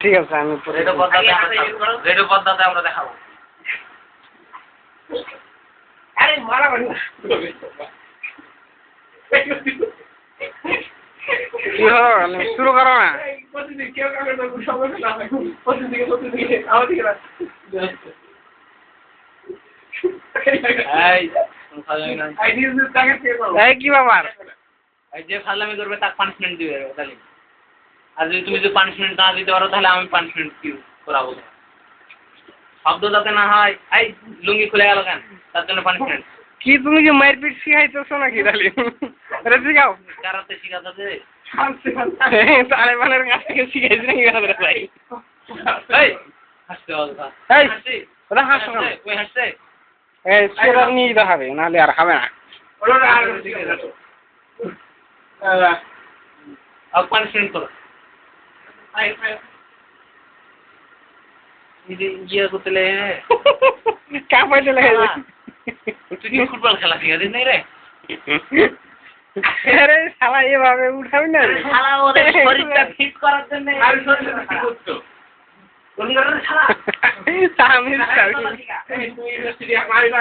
ঠিক আছে আমি রেডিও পদ্ধতি আমরা দেখাবো। আরে মারামারি কি হলো শুরু করো না। প্রতিদিন কেউ কাউকে সমস্যা না হয় প্রতিদিকে আমার দিকে কি ব্যাপার? যে ফাজলামি করবে তাকে পানিশমেন্ট দিবে তাহলে। আর যদি তুমি যদি পানিশমেন্ট না দিতে পারো তাহলে আমি পানিশমেন্ট কি করাবো। শব্দ যাতে না হয়, এই লুঙ্গি খুলে গেল কেন, তার জন্য পানিশমেন্ট। কি তুমি কি মারপিট শিখাইতেছো নাকি তাহলে? আরে শিখাও। কারাতে শিখাতে তালেবানের কাছ থেকে শিখাইছি নাকি ভাই? এই হাসতে হবে। এই ওরা হাসো না। ওই হাসতে এই সেটা নিয়ে দিতে হবে, নাহলে আর হবে না। পানিশমেন্ট করো। ইয়ে করতে লেগে কাপাইতে লেগে তুই কি ফুটবল খেলা শিখাতিস নাই রে? আরে শালা এভাবে উঠাবি না। শালা ওদের শরীরটা ফিট করার জন্য আর শরীরটা কি করছো? আমি তুই ইউনিভার্সিটি মারি না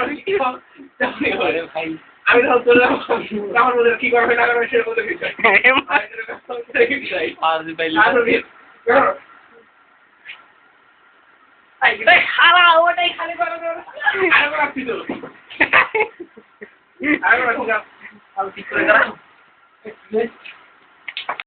আমি কি করবে না করবে সেটা বলতে ওটাই খালি করে